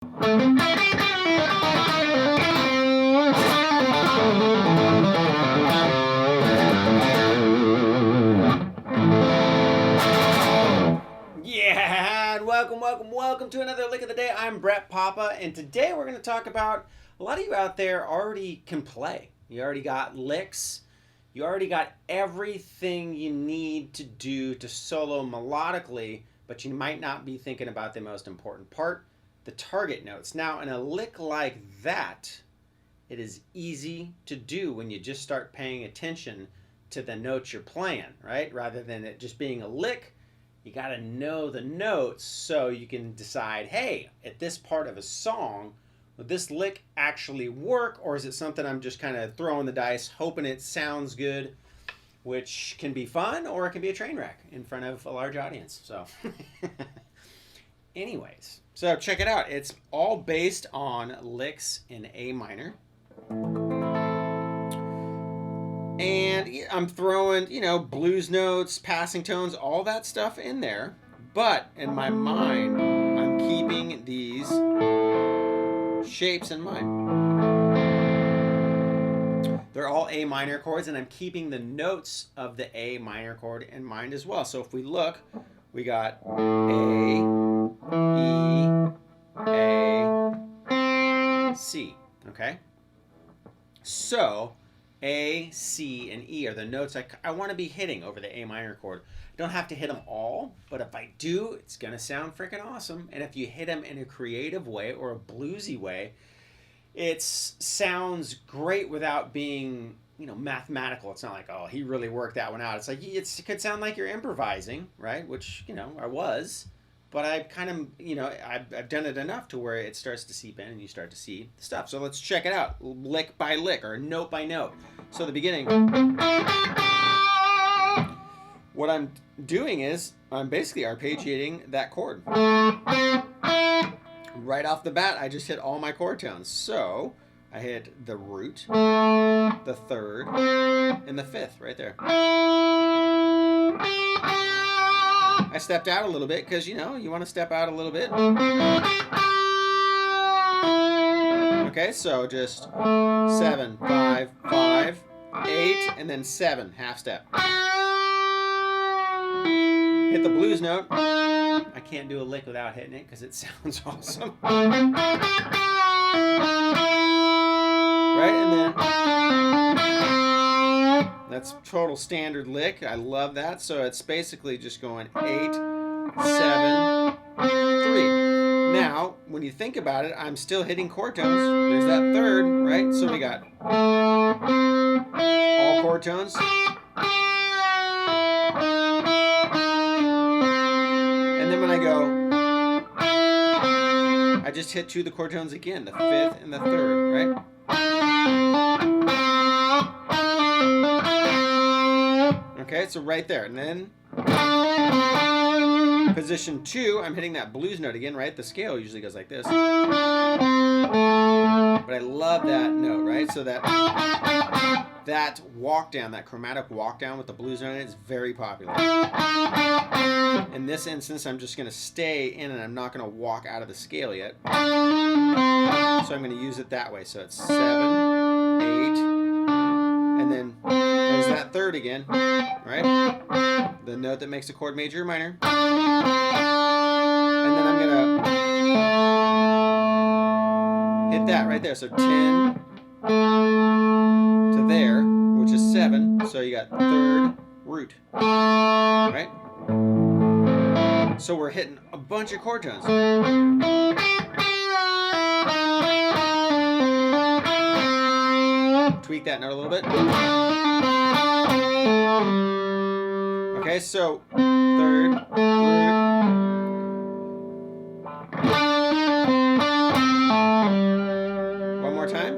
Yeah, and welcome to another Lick of the Day. I'm Brett Papa, and today we're going to talk about, a lot of you out there already can play. You already got licks. You already got everything you need to do to solo melodically, but you might not be thinking about the most important part, the target notes. Now, in a lick like that, it is easy to do when you just start paying attention to the notes you're playing, right? Rather than it just being a lick, you got to know the notes so you can decide, hey, at this part of a song, would this lick actually work, or is it something I'm just kind of throwing the dice, hoping it sounds good, which can be fun, or it can be a train wreck in front of a large audience. So anyways, so check it out. It's all based on licks in A minor. And I'm throwing, blues notes, passing tones, all that stuff in there. But in my mind, I'm keeping these shapes in mind. They're all A minor chords, and I'm keeping the notes of the A minor chord in mind as well. So if we look, we got A, E, A, C, okay? So A, C, and E are the notes I want to be hitting over the A minor chord. I don't have to hit them all, but if I do, it's going to sound freaking awesome. And if you hit them in a creative way or a bluesy way, it sounds great without being, mathematical. It's not like, oh, he really worked that one out. It's like, it could sound like you're improvising, right? Which, I was. But I've kind of, I've done it enough to where it starts to seep in and you start to see the stuff. So let's check it out, lick by lick or note by note. So the beginning, what I'm doing is I'm basically arpeggiating that chord. Right off the bat, I just hit all my chord tones. So I hit the root, the third, and the fifth right there. I stepped out a little bit because, you want to step out a little bit. Okay, so just 7, 5, 5, 8, and then 7, half step. Hit the blues note. I can't do a lick without hitting it because it sounds awesome. Right, and then that's total standard lick. I love that. So it's basically just going 8, 7, 3. Now, when you think about it, I'm still hitting chord tones. There's that third, right? So we got all chord tones. And then when I go, I just hit 2 of the chord tones again, the fifth and the third, right? Okay, so right there. And then position 2, I'm hitting that blues note again, right? The scale usually goes like this. But I love that note, right? So that walk down, that chromatic walk down with the blues note in it is very popular. In this instance, I'm just going to stay in and I'm not going to walk out of the scale yet. So I'm going to use it that way. So it's 7, 8, and then there's that third again, right? The note that makes a chord major or minor. And then I'm going to hit that right there. So 10 to there, which is 7. So you got third, root, right? So we're hitting a bunch of chord tones. Tweak that note a little bit. Okay, so third, root. One more time.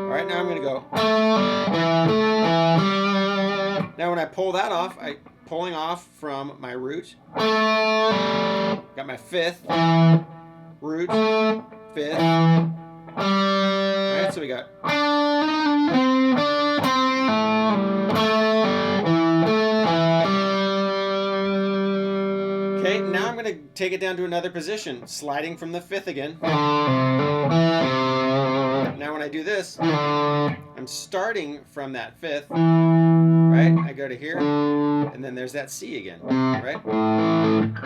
All right, now I'm going to go. Now when I pull that off, I'm pulling off from my root. Got my fifth, root, fifth. Alright, so we got. Okay, now I'm going going to take it down to another position, sliding from the 5th again. Now when I do this, I'm starting from that 5th, right? I go to here, and then there's that C again, right? And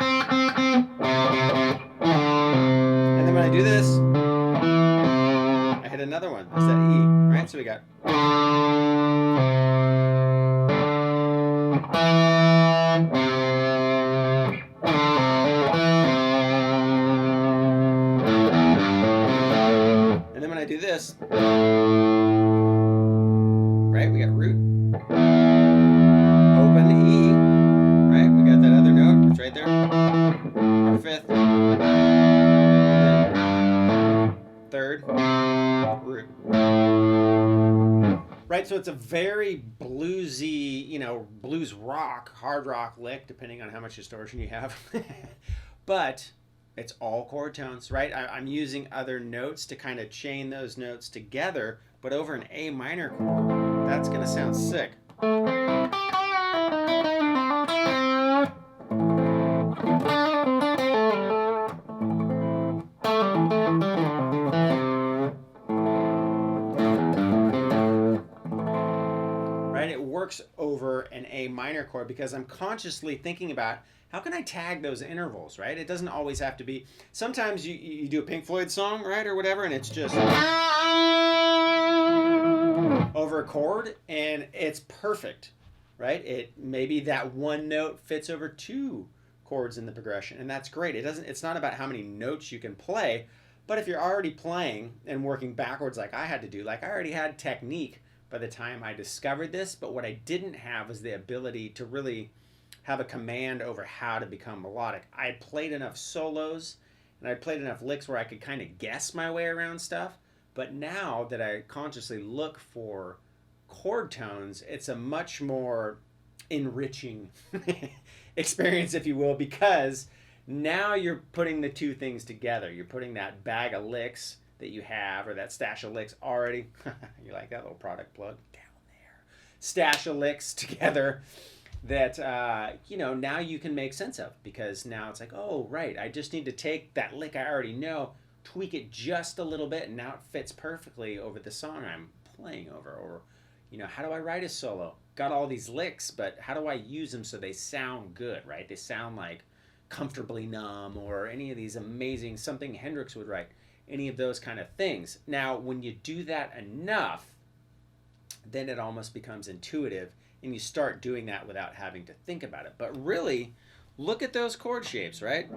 then when I do this, I hit another one. That's that E, right? So we got... And then when I do this, right, we got root, open E, right, we got that other note, it's right there, our 5th, then 3rd, root. Right, so it's a very bluesy, you know, blues rock, hard rock lick, depending on how much distortion you have. But it's all chord tones, right? I'm using other notes to kind of chain those notes together, but over an A minor chord, that's going to sound sick. Right? It works over an A minor chord because I'm consciously thinking about how can I tag those intervals, right? It doesn't always have to be. Sometimes you do a Pink Floyd song, right, or whatever, and it's just over a chord, and it's perfect, right? Maybe that one note fits over 2 chords in the progression, and that's great. It's not about how many notes you can play, but if you're already playing and working backwards like I had to do, like I already had technique by the time I discovered this, but what I didn't have was the ability to really have a command over how to become melodic. I had played enough solos and I played enough licks where I could kind of guess my way around stuff. But now that I consciously look for chord tones, it's a much more enriching experience, if you will, because now you're putting the two things together. You're putting that bag of licks that you have, or that stash of licks already. You like that little product plug? Down there. Stash of licks together that now you can make sense of, because now it's like, oh right, I just need to take that lick I already know, tweak it just a little bit, and now it fits perfectly over the song I'm playing over. Or how do I write a solo? Got all these licks, but how do I use them so they sound good, right? They sound like Comfortably Numb or any of these amazing, something Hendrix would write, any of those kind of things. Now when you do that enough, then it almost becomes intuitive, and you start doing that without having to think about it. But really, look at those chord shapes, right?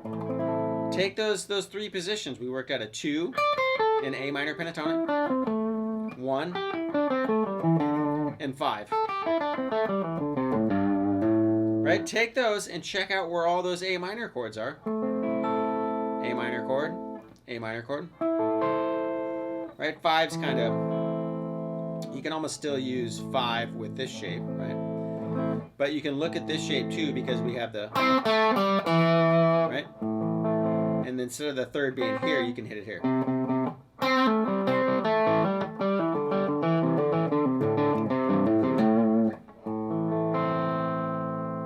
Take those 3 positions. We worked out a 2 in A minor pentatonic, 1, and 5. Right? Take those and check out where all those A minor chords are. A minor chord, A minor chord. Right? 5's kind of... You can almost still use 5 with this shape, right? But you can look at this shape too, because we have the... Right? And then instead of the 3rd being here, you can hit it here.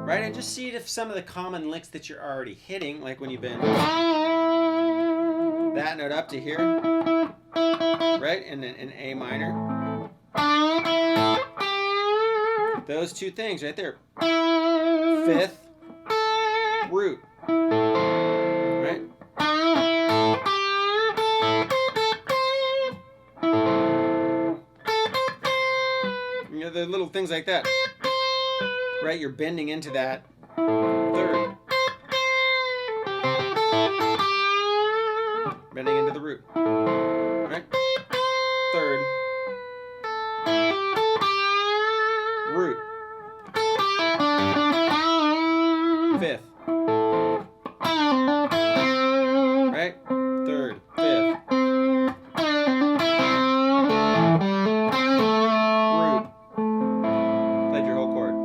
Right? And just see if some of the common licks that you're already hitting, like when you've been that note up to here, right? And then an A minor. Those 2 things right there. 5th, root. Right? The little things like that. Right? You're bending into that 3rd. Bending into the root. Right? 3rd. Root. 5th. Right? 3rd, 5th. Root. Played your whole chord.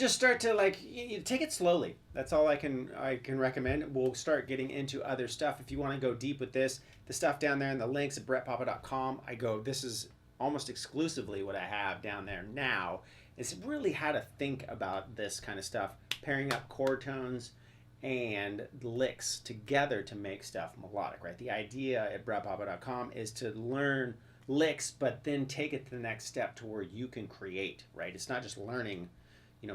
just start to like you take it slowly. That's all I can recommend. We'll start getting into other stuff if you want to go deep with this. The stuff down there in the links at brettpapa.com. This is almost exclusively what I have down there now. It's really how to think about this kind of stuff, pairing up chord tones and licks together to make stuff melodic, right? The idea at brettpapa.com is to learn licks, but then take it to the next step to where you can create, right? It's not just learning,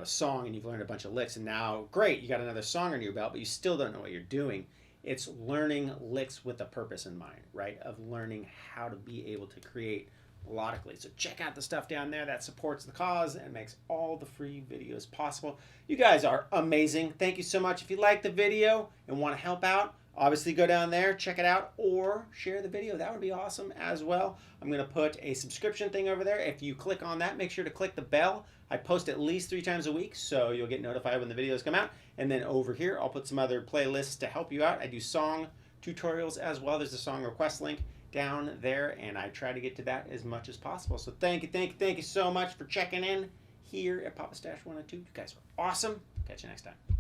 a song and you've learned a bunch of licks and now, great, you got another song under your belt, but you still don't know what you're doing. It's learning licks with a purpose in mind, right? Of learning how to be able to create melodically. So check out the stuff down there that supports the cause and makes all the free videos possible. You guys are amazing. Thank you so much. If you like the video and want to help out, obviously go down there, check it out, or share the video. That would be awesome as well. I'm going to put a subscription thing over there. If you click on that, make sure to click the bell. I post at least 3 times a week, so you'll get notified when the videos come out. And then over here, I'll put some other playlists to help you out. I do song tutorials as well. There's a song request link down there, and I try to get to that as much as possible. So thank you so much for checking in here at Papa Stash 102. You guys are awesome. Catch you next time.